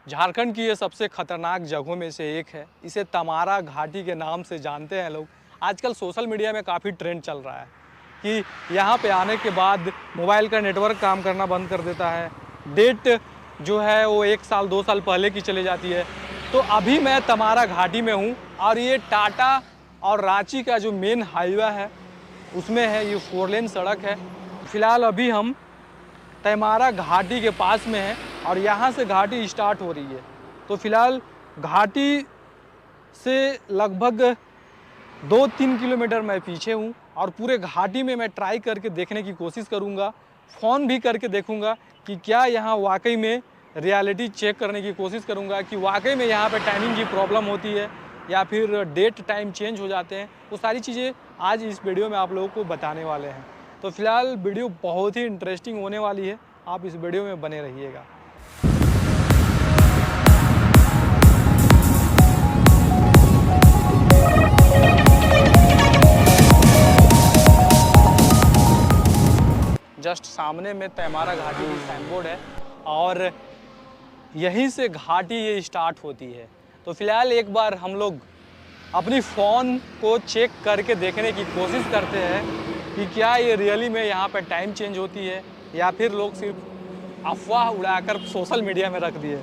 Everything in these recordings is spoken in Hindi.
झारखंड की ये सबसे खतरनाक जगहों में से एक है। इसे तमारा घाटी के नाम से जानते हैं लोग। आजकल सोशल मीडिया में काफ़ी ट्रेंड चल रहा है कि यहाँ पे आने के बाद मोबाइल का नेटवर्क काम करना बंद कर देता है। डेट जो है वो 1 साल 2 साल पहले की चली जाती है। तो अभी मैं तमारा घाटी में हूँ और ये टाटा और रांची का जो मेन हाईवे है उसमें है, ये 4 लेन सड़क है। फ़िलहाल अभी हम तैमारा घाटी के पास में है और यहाँ से घाटी स्टार्ट हो रही है। तो फिलहाल घाटी से लगभग 2-3 किलोमीटर मैं पीछे हूँ और पूरे घाटी में मैं ट्राई करके देखने की कोशिश करूँगा। फ़ोन भी करके देखूँगा कि क्या यहाँ वाकई में रियलिटी चेक करने की कोशिश करूँगा कि वाकई में यहाँ पे टाइमिंग की प्रॉब्लम होती है या फिर डेट टाइम चेंज हो जाते हैं। वो सारी चीज़ें आज इस वीडियो में आप लोगों को बताने वाले हैं। तो फिलहाल वीडियो बहुत ही इंटरेस्टिंग होने वाली है, आप इस वीडियो में बने रहिएगा। जस्ट सामने में तैमारा घाटी की साइन बोर्ड है और यहीं से घाटी ये स्टार्ट होती है। तो फिलहाल एक बार हम लोग अपनी फ़ोन को चेक करके देखने की कोशिश करते हैं कि क्या ये रियली में यहाँ पर टाइम चेंज होती है या फिर लोग सिर्फ अफवाह उड़ाकर सोशल मीडिया में रख दिए।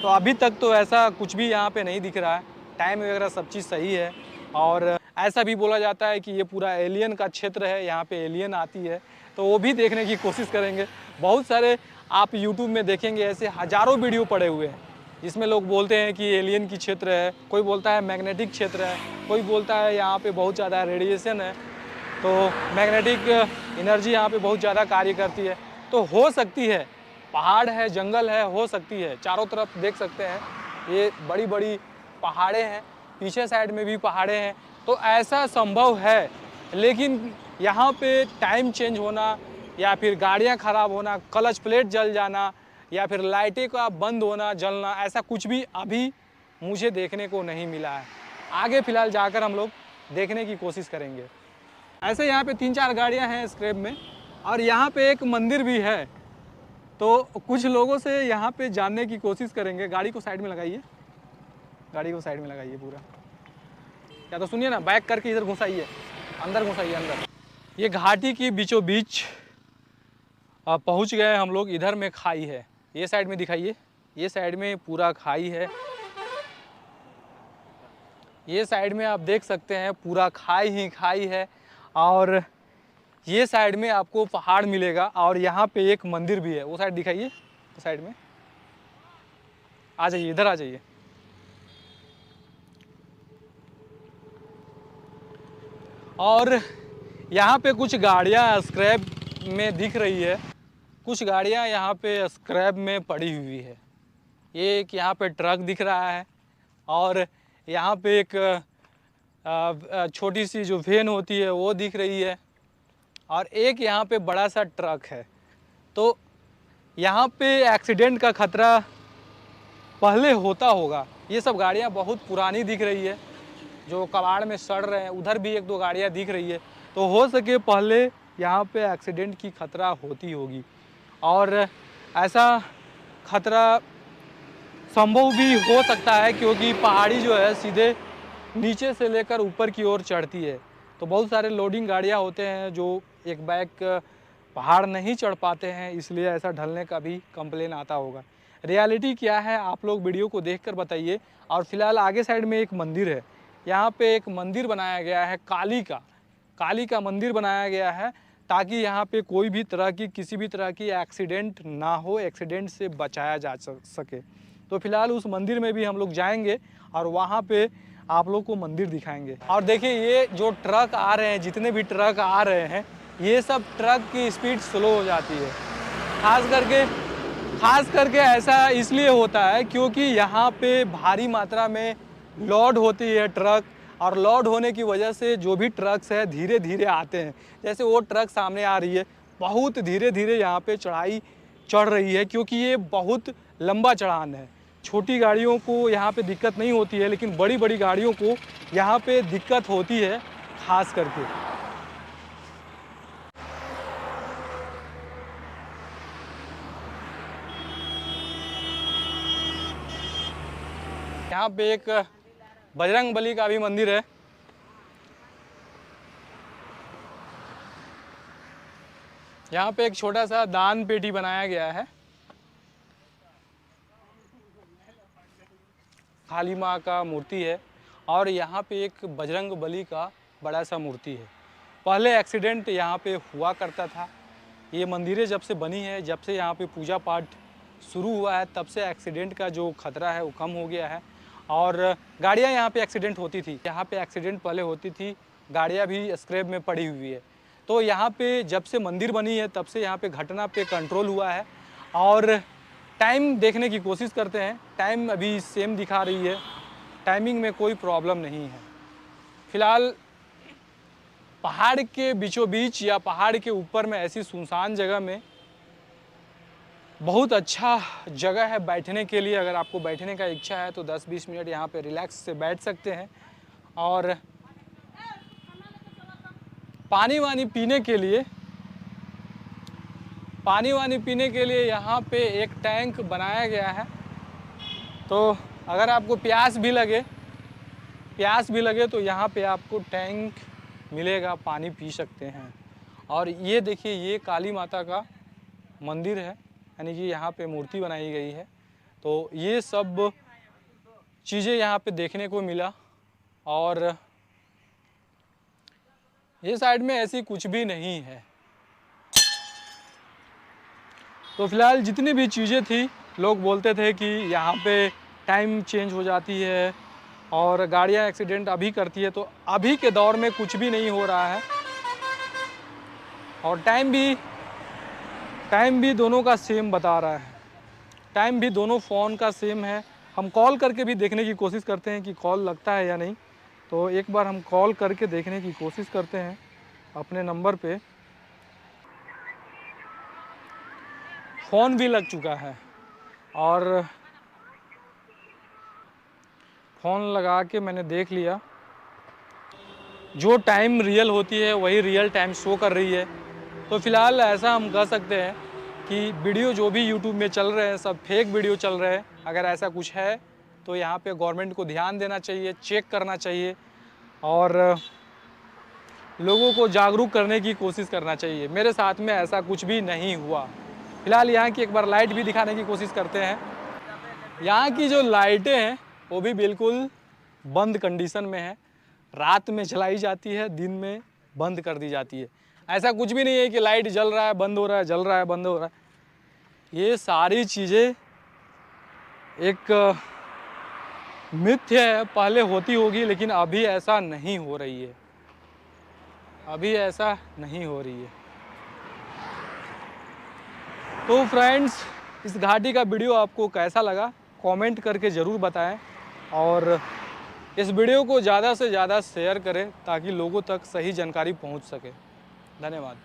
तो अभी तक तो ऐसा कुछ भी यहाँ पे नहीं दिख रहा है, टाइम वगैरह सब चीज़ सही है। और ऐसा भी बोला जाता है कि ये पूरा एलियन का क्षेत्र है, यहाँ पे एलियन आती है, तो वो भी देखने की कोशिश करेंगे। बहुत सारे आप यूट्यूब में देखेंगे ऐसे हज़ारों वीडियो पड़े हुए हैं जिसमें लोग बोलते हैं कि एलियन की क्षेत्र है, कोई बोलता है मैग्नेटिक क्षेत्र है, कोई बोलता है यहाँ पे बहुत ज़्यादा रेडिएशन है, तो मैग्नेटिक एनर्जी यहाँ पे बहुत ज़्यादा कार्य करती है। तो हो सकती है, पहाड़ है, जंगल है, हो सकती है। चारों तरफ देख सकते हैं ये बड़ी बड़ी पहाड़ें हैं, पीछे साइड में भी पहाड़ें हैं, तो ऐसा संभव है। लेकिन यहाँ पे टाइम चेंज होना या फिर गाड़ियाँ ख़राब होना, क्लच प्लेट जल जाना या फिर लाइटें का बंद होना जलना, ऐसा कुछ भी अभी मुझे देखने को नहीं मिला है। आगे फ़िलहाल जाकर हम लोग देखने की कोशिश करेंगे। ऐसे यहाँ पे 3-4 गाड़ियाँ हैं स्क्रैप में और यहाँ पे एक मंदिर भी है। तो कुछ लोगों से यहाँ पे जानने की कोशिश करेंगे। गाड़ी को साइड में लगाइए, गाड़ी को साइड में लगाइए पूरा। या तो सुनिए ना, बैक करके इधर घुसाइए, अंदर घुसाइए अंदर। ये घाटी की बीचों बीच पहुँच गए हम लोग। इधर में खाई है, ये साइड में दिखाइए, ये साइड में पूरा खाई है। ये साइड में आप देख सकते हैं पूरा खाई ही खाई है और ये साइड में आपको पहाड़ मिलेगा और यहाँ पे एक मंदिर भी है। वो साइड दिखाइए, तो साइड में आ जाइए, इधर आ जाइए। और यहाँ पे कुछ गाड़ियाँ स्क्रैप में दिख रही है, कुछ गाड़ियाँ यहाँ पे स्क्रैप में पड़ी हुई है। ये एक यहाँ पे ट्रक दिख रहा है और यहाँ पे एक छोटी सी जो वैन होती है वो दिख रही है और एक यहाँ पे बड़ा सा ट्रक है। तो यहाँ पे एक्सीडेंट का खतरा पहले होता होगा। ये सब गाड़ियाँ बहुत पुरानी दिख रही है जो कबाड़ में सड़ रहे हैं। उधर भी 1-2 गाड़ियाँ दिख रही है, तो हो सके पहले यहाँ पे एक्सीडेंट की खतरा होती होगी और ऐसा खतरा संभव भी हो सकता है क्योंकि पहाड़ी जो है सीधे नीचे से लेकर ऊपर की ओर चढ़ती है। तो बहुत सारे लोडिंग गाड़ियाँ होते हैं जो एक बैग पहाड़ नहीं चढ़ पाते हैं, इसलिए ऐसा ढलने का भी कंप्लेन आता होगा। रियलिटी क्या है आप लोग वीडियो को देखकर बताइए। और फिलहाल आगे साइड में एक मंदिर है, यहाँ पे एक मंदिर बनाया गया है, काली का मंदिर बनाया गया है ताकि यहाँ पे कोई भी तरह की किसी भी तरह की एक्सीडेंट ना हो, एक्सीडेंट से बचाया जा सके। तो फिलहाल उस मंदिर में भी हम लोग जाएंगे और वहाँ पे आप लोग को मंदिर दिखाएंगे। और देखिए ये जो ट्रक आ रहे हैं, जितने भी ट्रक आ रहे हैं, ये सब ट्रक की स्पीड स्लो हो जाती है। खास करके ऐसा इसलिए होता है क्योंकि यहाँ पे भारी मात्रा में लोड होती है ट्रक, और लोड होने की वजह से जो भी ट्रक्स है धीरे धीरे आते हैं। जैसे वो ट्रक सामने आ रही है, बहुत धीरे धीरे यहाँ पे चढ़ाई चढ़ रही है क्योंकि ये बहुत लंबा चढ़ान है। छोटी गाड़ियों को यहाँ पे दिक्कत नहीं होती है, लेकिन बड़ी बड़ी गाड़ियों को यहाँ पे दिक्कत होती है खास करके। यहाँ पे एक बजरंग बली का भी मंदिर है। यहाँ पे एक छोटा सा दान पेटी बनाया गया है। काली माँ का मूर्ति है और यहाँ पे एक बजरंग बली का बड़ा सा मूर्ति है। पहले एक्सीडेंट यहाँ पे हुआ करता था। ये मंदिरें जब से बनी है, जब से यहाँ पे पूजा पाठ शुरू हुआ है, तब से एक्सीडेंट का जो खतरा है वो कम हो गया है। और गाड़ियाँ यहाँ पे एक्सीडेंट होती थी, यहाँ पे एक्सीडेंट पहले होती थी, गाड़ियाँ भी स्क्रैप में पड़ी हुई है। तो यहाँ पे जब से मंदिर बनी है तब से यहाँ पे घटना पे कंट्रोल हुआ है। और टाइम देखने की कोशिश करते हैं, टाइम अभी सेम दिखा रही है, टाइमिंग में कोई प्रॉब्लम नहीं है। फिलहाल पहाड़ के बीचों बीच या पहाड़ के ऊपर में ऐसी सुनसान जगह में बहुत अच्छा जगह है बैठने के लिए। अगर आपको बैठने का इच्छा है तो 10-20 मिनट यहाँ पे रिलैक्स से बैठ सकते हैं। और पानी वानी पीने के लिए यहाँ पे एक टैंक बनाया गया है। तो अगर आपको प्यास भी लगे तो यहाँ पे आपको टैंक मिलेगा, पानी पी सकते हैं। और ये देखिए, ये काली माता का मंदिर है, यानी कि यहाँ पे मूर्ति बनाई गई है। तो ये सब चीज़ें यहाँ पे देखने को मिला। और ये साइड में ऐसी कुछ भी नहीं है। तो फिलहाल जितनी भी चीज़ें थी, लोग बोलते थे कि यहाँ पे टाइम चेंज हो जाती है और गाड़ियाँ एक्सीडेंट अभी करती है, तो अभी के दौर में कुछ भी नहीं हो रहा है। और टाइम भी दोनों का सेम बता रहा है, टाइम भी दोनों फ़ोन का सेम है। हम कॉल करके भी देखने की कोशिश करते हैं कि कॉल लगता है या नहीं। तो एक बार हम कॉल करके देखने की कोशिश करते हैं अपने नंबर पे। फ़ोन भी लग चुका है और फ़ोन लगा के मैंने देख लिया, जो टाइम रियल होती है वही रियल टाइम शो कर रही है। तो फिलहाल ऐसा हम कह सकते हैं कि वीडियो जो भी यूट्यूब में चल रहे हैं सब फेक वीडियो चल रहे हैं। अगर ऐसा कुछ है तो यहाँ पे गवर्नमेंट को ध्यान देना चाहिए, चेक करना चाहिए और लोगों को जागरूक करने की कोशिश करना चाहिए। मेरे साथ में ऐसा कुछ भी नहीं हुआ। फिलहाल यहाँ की एक बार लाइट भी दिखाने की कोशिश करते हैं। यहाँ की जो लाइटें हैं वो भी बिल्कुल बंद कंडीशन में है। रात में जलाई जाती है, दिन में बंद कर दी जाती है। ऐसा कुछ भी नहीं है कि लाइट जल रहा है बंद हो रहा है, जल रहा है बंद हो रहा है। ये सारी चीज़ें एक मिथ्य है, पहले होती होगी लेकिन अभी ऐसा नहीं हो रही है, अभी ऐसा नहीं हो रही है। तो फ्रेंड्स, इस घाटी का वीडियो आपको कैसा लगा कमेंट करके ज़रूर बताएं और इस वीडियो को ज़्यादा से ज़्यादा शेयर करें ताकि लोगों तक सही जानकारी पहुंच सके। धन्यवाद।